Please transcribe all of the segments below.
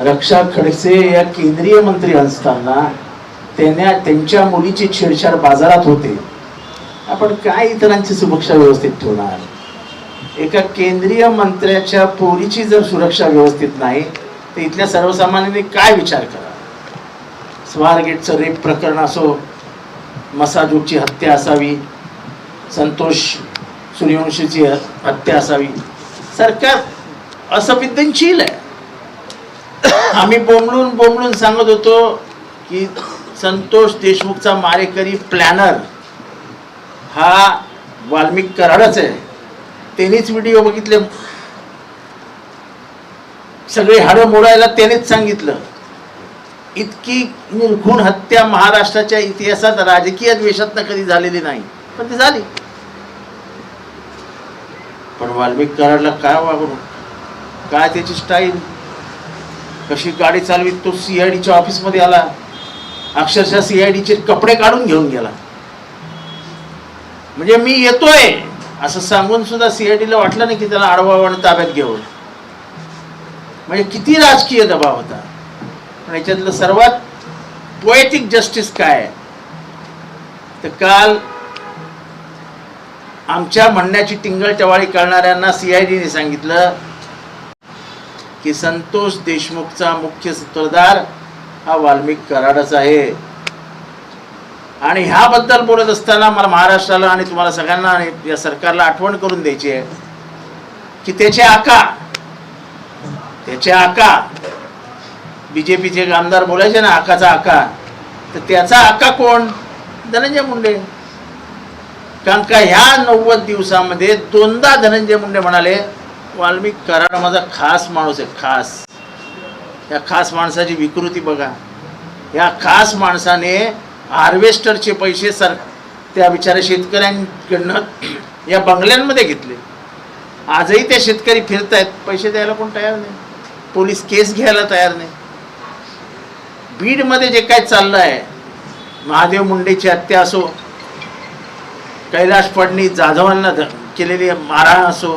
रक्षा खडसे या केंद्रीय मंत्री असताना त्यांच्या मुलीची छेडछाड बाजारात होते. आपण काय इतरांची सुरक्षा व्यवस्थित ठेवणार? एका केंद्रीय मंत्र्याच्या पोरीची जर सुरक्षा व्यवस्थित नाही तर इथल्या सर्वसामान्यांनी काय विचार करा? स्वारगेटचं रेप प्रकरण असो, मसाजोगची हत्या असावी, संतोष सूर्यवंशीची हत्या असावी, सरकार असंवेदनशील आहे. आम्ही बोंबलून सांगत होतो की संतोष देशमुखचा मारेकरी प्लॅनर हा वाल्मिक कराडच आहे. त्यांनीच व्हिडिओ बघितले, सगळे हाडं मोडायला त्यानेच सांगितलं. इतकी निर्घुण हत्या महाराष्ट्राच्या इतिहासात राजकीय द्वेषातनं कधी झालेली नाही, पण ती झाली. पण वाल्मिक कराडला काय वागणूक, काय त्याची स्टाईल, कशी गाडी चालवीत तो सीआयडीच्या ऑफिसमध्ये आला, अक्षरशः सीआयडीचे कपडे काढून घेऊन गेला. म्हणजे मी येतोय असं सांगून सुद्धा सीआयडीला वाटलं नाही की त्याला आडवावाने ताब्यात घेऊन. म्हणजे किती राजकीय दबाव होता. पण याच्यातलं सर्वात पोएटिक जस्टिस काय तर काल आमच्या म्हणण्याची टिंगल करणाऱ्यांना सीआयडीने सांगितलं की संतोष देशमुखचा मुख्य सूत्रधार हा वाल्मिक कराडच आहे. आणि ह्याबद्दल बोलत असताना मला महाराष्ट्राला आणि तुम्हाला सगळ्यांना आणि या सरकारला आठवण करून द्यायची आहे की त्याचे आका बीजेपीचे आमदार बोलायचे ना आकाचा आका, तर त्याचा आका कोण? धनंजय मुंडे. कारण का ह्या 90 दिवसामध्ये दोनदा धनंजय मुंडे म्हणाले वाल्मिक कराड माझा खास माणूस आहे. खास, या खास माणसाची विकृती बघा. या खास माणसाने हार्वेस्टरचे पैसे त्या बिचाऱ्या शेतकऱ्यांकडनं या बंगल्यांमध्ये घेतले. आजही ते शेतकरी फिरतायत, पैसे द्यायला कोण तयार नाही, पोलीस केस घ्यायला तयार नाही. बीडमध्ये जे काय चाललं आहे, महादेव मुंडेची हत्या असो, कैलाश फडणीस जाधवांना केलेली मारहाण असो,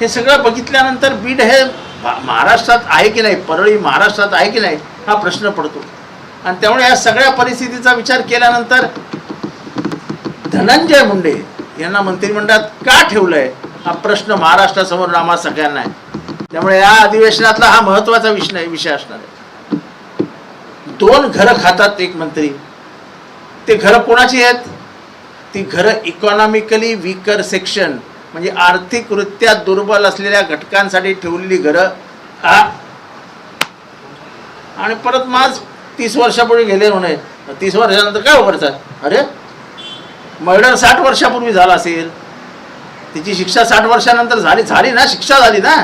हे सगळं बघितल्यानंतर बीड हे महाराष्ट्रात आहे की नाही, परळी महाराष्ट्रात आहे की नाही हा प्रश्न पडतो. आणि त्यामुळे या सगळ्या परिस्थितीचा विचार केल्यानंतर धनंजय मुंडे यांना मंत्रिमंडळात का ठेवलंय हा प्रश्न महाराष्ट्रासमोर आम्हा सगळ्यांना आहे. त्यामुळे या अधिवेशनातला हा महत्त्वाचा विषय असणार आहे. 2 घरं खातात एक मंत्री. ते घरं कोणाची आहेत? ती घरं इकॉनॉमिकली वीकर सेक्शन म्हणजे आर्थिकरित्या दुर्बल असलेल्या घटकांसाठी ठेवलेली घरं. आणि परत माझ 30 वर्षापूर्वी गेले म्हणे, 30 वर्षानंतर काय उघडतात? अरे मर्डर 60 वर्षापूर्वी झाला असेल, तिची शिक्षा 60 वर्षानंतर झाली ना, शिक्षा झाली ना.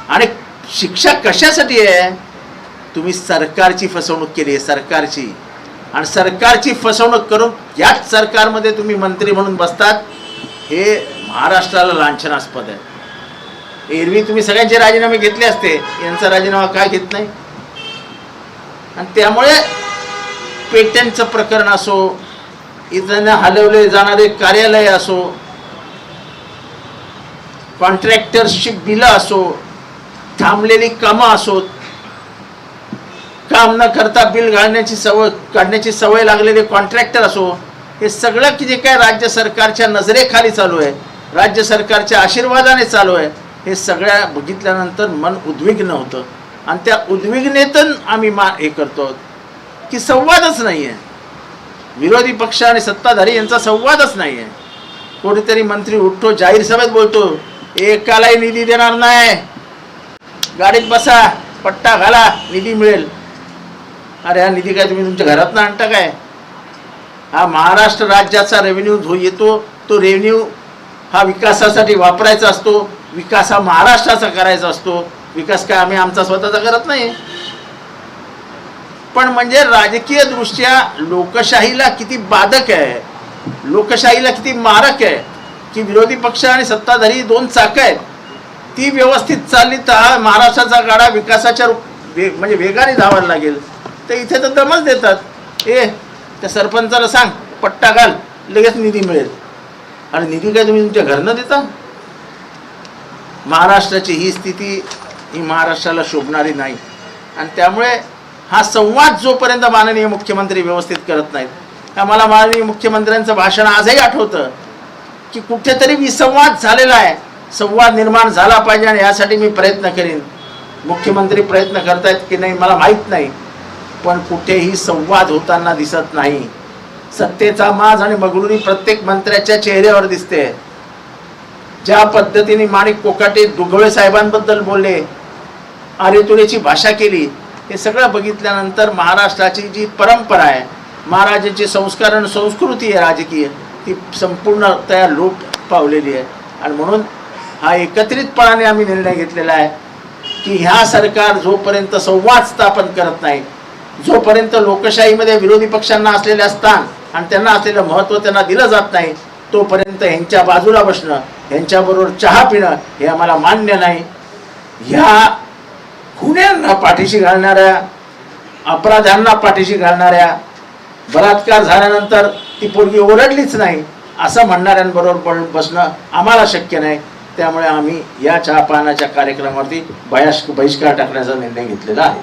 आणि शिक्षा कशासाठी आहे? तुम्ही सरकारची फसवणूक केली आहे, सरकारची. आणि सरकारची फसवणूक करून याच सरकारमध्ये तुम्ही मंत्री म्हणून बसतात, हे महाराष्ट्राला लांछनास्पद आहे. एरवी तुम्ही सगळ्यांचे राजीनामे घेतले असते, यांचा राजीनामा काय घेत नाही? आणि त्यामुळे पेटंटचं प्रकरण असो, इथं हलवले जाणारे कार्यालय असो, कॉन्ट्रॅक्टरशिप बिलं असो, थांबलेली कामं असोत, काम न करता बिल काढण्याची सवय लागलेले कॉन्ट्रॅक्टर असो, हे सगळं की जे काय राज्य सरकारच्या नजरेखाली चालू आहे, राज्य सरकारच्या आशीर्वादाने चालू आहे, हे सगळ्या बघितल्यानंतर मन उद्विग्न होतं. आणि त्या उद्विग्नेतून आम्ही हे करतो की संवादच नाही आहे. विरोधी पक्ष आणि सत्ताधारी यांचा संवादच नाही आहे. कोणीतरी मंत्री उठतो, जाहीर सभेत बोलतो, एकालाही निधी देणार नाही, गाडीत बसा, पट्टा घाला, निधी मिळेल. अरे हा निधी काय तुम्ही तुमच्या घरातनं आणता काय? हा महाराष्ट्र राज्याचा रेव्हेन्यू येतो, तो रेव्हेन्यू हा विकासासाठी वापरायचा असतो, विकास हा महाराष्ट्राचा करायचा असतो. विकास काय आम्ही आमचा स्वतःचा करत नाही. पण म्हणजे राजकीय दृष्ट्या लोकशाहीला किती बाधक आहे, लोकशाहीला किती मारक आहे की विरोधी पक्ष आणि सत्ताधारी 2 चाकं आहेत, ती व्यवस्थित चालली तर महाराष्ट्राचा गाडा विकासाच्या म्हणजे वेगाने धावायला लागेल. तर इथे तर दमच देतात. त्या सरपंचाला सांग पट्टा घाल, लगेच निधी मिळेल. आणि निधी काय तुम्ही तुमच्या घरनं देता? महाराष्ट्राची ही स्थिती ही महाराष्ट्राला शोभणारी नाही. आणि त्यामुळे हा संवाद जोपर्यंत माननीय मुख्यमंत्री व्यवस्थित करत नाहीत, आम्हाला माननीय मुख्यमंत्र्यांचं भाषण आजही आठवतं की कुठेतरी विसंवाद झालेला आहे, संवाद निर्माण झाला पाहिजे आणि यासाठी मी प्रयत्न करीन. मुख्यमंत्री प्रयत्न करतायत की नाही मला माहीत नाही, पण कुठेही संवाद होताना दिसत नाही. सत्तेचा माज आणि मगरुरी प्रत्येक मंत्र्याच्या चेहऱ्यावर दिसते. ज्या पद्धतीने माणिक कोकाटे दुगवळे साहेबांबद्दल बोलले, आरेतुरेची भाषा केली, हे सगळं बघितल्यानंतर महाराष्ट्राची जी परंपरा आहे, महाराजांची संस्कार आणि संस्कृती आहे राजकीय, ती संपूर्णतया लोप पावलेली आहे. आणि म्हणून हा एकत्रितपणाने आम्ही निर्णय घेतलेला आहे की ह्या सरकार जोपर्यंत संवाद स्थापन करत नाही, जोपर्यंत लोकशाहीमध्ये विरोधी पक्षांना असलेले स्थान आणि त्यांना असलेलं महत्त्व त्यांना दिलं जात नाही, तोपर्यंत ह्यांच्या बाजूला बसणं, ह्यांच्याबरोबर चहा पिणं हे आम्हाला मान्य नाही. ह्या गुन्ह्यांना पाठीशी घालणाऱ्या, अपराध्यांना पाठीशी घालणाऱ्या, बलात्कार झाल्यानंतर ती पोरगी ओरडलीच नाही असं म्हणणाऱ्यांबरोबर बसणं आम्हाला शक्य नाही. त्यामुळे आम्ही या चहापानाच्या कार्यक्रमावरती बहिष्कार टाकण्याचा निर्णय घेतलेला आहे.